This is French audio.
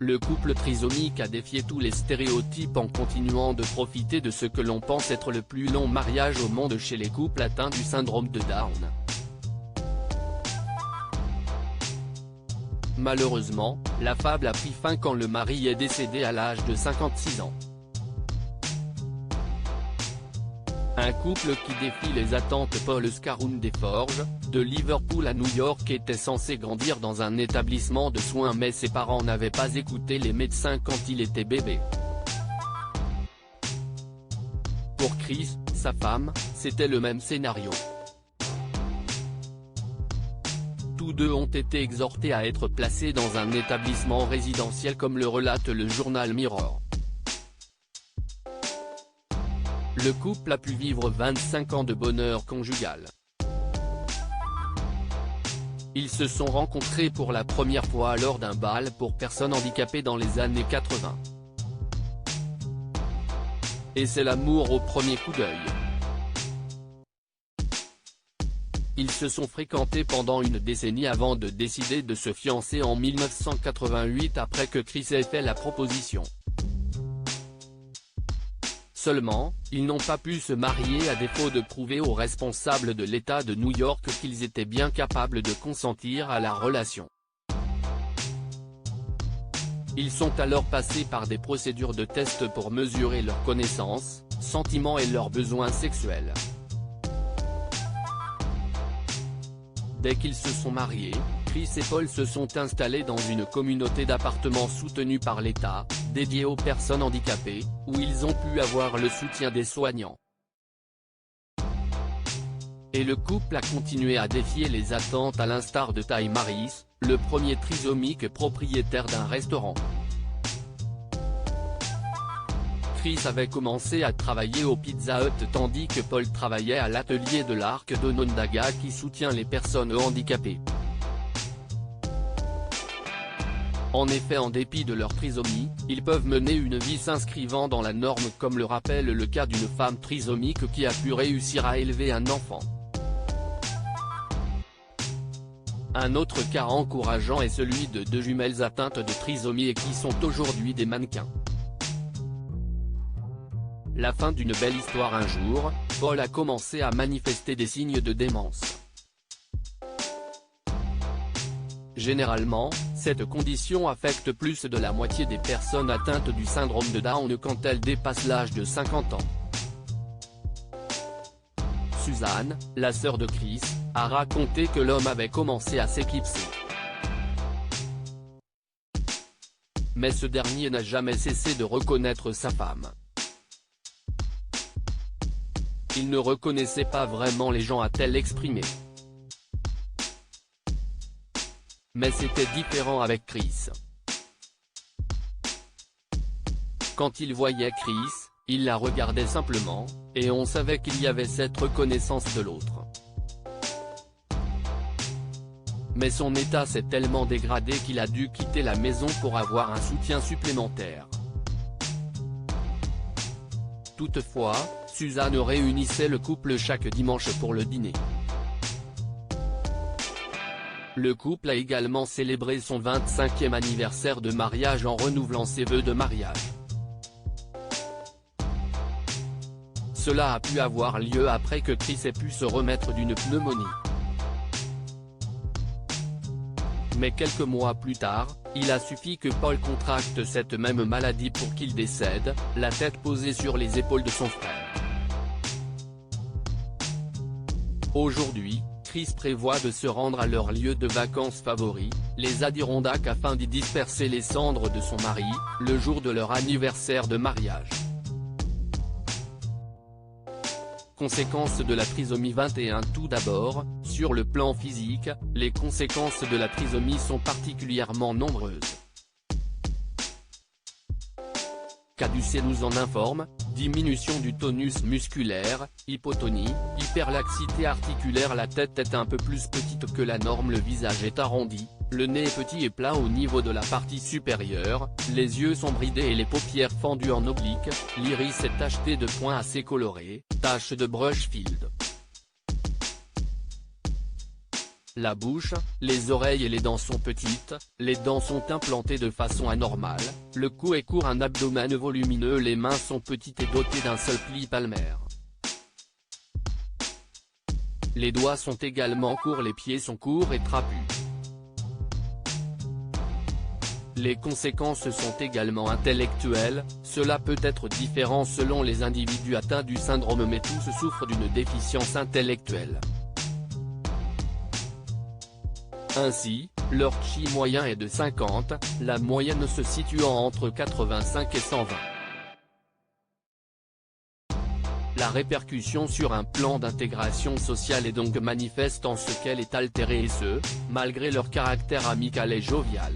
Le couple trisomique a défié tous les stéréotypes en continuant de profiter de ce que l'on pense être le plus long mariage au monde chez les couples atteints du syndrome de Down. Malheureusement, la fable a pris fin quand le mari est décédé à l'âge de 56 ans. Un couple qui défie les attentes. Paul Scaroun des Forges, de Liverpool à New York, était censé grandir dans un établissement de soins mais ses parents n'avaient pas écouté les médecins quand il était bébé. Pour Chris, sa femme, c'était le même scénario. Tous deux ont été exhortés à être placés dans un établissement résidentiel comme le relate le journal Mirror. Le couple a pu vivre 25 ans de bonheur conjugal. Ils se sont rencontrés pour la première fois lors d'un bal pour personnes handicapées dans les années 80. Et c'est l'amour au premier coup d'œil. Ils se sont fréquentés pendant une décennie avant de décider de se fiancer en 1988 après que Chris ait fait la proposition. Seulement, ils n'ont pas pu se marier à défaut de prouver aux responsables de l'État de New York qu'ils étaient bien capables de consentir à la relation. Ils sont alors passés par des procédures de test pour mesurer leurs connaissances, sentiments et leurs besoins sexuels. Dès qu'ils se sont mariés, Chris et Paul se sont installés dans une communauté d'appartements soutenue par l'État, dédiée aux personnes handicapées, où ils ont pu avoir le soutien des soignants. Et le couple a continué à défier les attentes à l'instar de Ty Maris, le premier trisomique propriétaire d'un restaurant. Chris avait commencé à travailler au Pizza Hut tandis que Paul travaillait à l'atelier de l'Arc d'Onondaga qui soutient les personnes handicapées. En effet, en dépit de leur trisomie, ils peuvent mener une vie s'inscrivant dans la norme comme le rappelle le cas d'une femme trisomique qui a pu réussir à élever un enfant. Un autre cas encourageant est celui de deux jumelles atteintes de trisomie et qui sont aujourd'hui des mannequins. La fin d'une belle histoire. Un jour, Paul a commencé à manifester des signes de démence. Généralement, cette condition affecte plus de la moitié des personnes atteintes du syndrome de Down quand elles dépassent l'âge de 50 ans. Suzanne, la sœur de Chris, a raconté que l'homme avait commencé à s'éclipser. Mais ce dernier n'a jamais cessé de reconnaître sa femme. Il ne reconnaissait pas vraiment les gens, a-t-elle exprimé. Mais c'était différent avec Chris. Quand il voyait Chris, il la regardait simplement, et on savait qu'il y avait cette reconnaissance de l'autre. Mais son état s'est tellement dégradé qu'il a dû quitter la maison pour avoir un soutien supplémentaire. Toutefois, Suzanne réunissait le couple chaque dimanche pour le dîner. Le couple a également célébré son 25e anniversaire de mariage en renouvelant ses vœux de mariage. Cela a pu avoir lieu après que Chris ait pu se remettre d'une pneumonie. Mais quelques mois plus tard, il a suffi que Paul contracte cette même maladie pour qu'il décède, la tête posée sur les épaules de son frère. Aujourd'hui, Chris prévoit de se rendre à leur lieu de vacances favori, les Adirondacks, afin d'y disperser les cendres de son mari, le jour de leur anniversaire de mariage. Conséquences de la trisomie 21. Tout d'abord, sur le plan physique, les conséquences de la trisomie sont particulièrement nombreuses. Caducée nous en informe: diminution du tonus musculaire, hypotonie, hyperlaxité articulaire. La tête est un peu plus petite que la norme, le visage est arrondi, le nez est petit et plat au niveau de la partie supérieure, les yeux sont bridés et les paupières fendues en oblique, l'iris est tacheté de points assez colorés, taches de Brushfield. La bouche, les oreilles et les dents sont petites, les dents sont implantées de façon anormale, le cou est court, un abdomen volumineux, les mains sont petites et dotées d'un seul pli palmaire. Les doigts sont également courts, les pieds sont courts et trapus. Les conséquences sont également intellectuelles, cela peut être différent selon les individus atteints du syndrome, mais tous souffrent d'une déficience intellectuelle. Ainsi, leur chi moyen est de 50, la moyenne se situant entre 85 et 120. La répercussion sur un plan d'intégration sociale est donc manifeste en ce qu'elle est altérée, et ce, malgré leur caractère amical et jovial.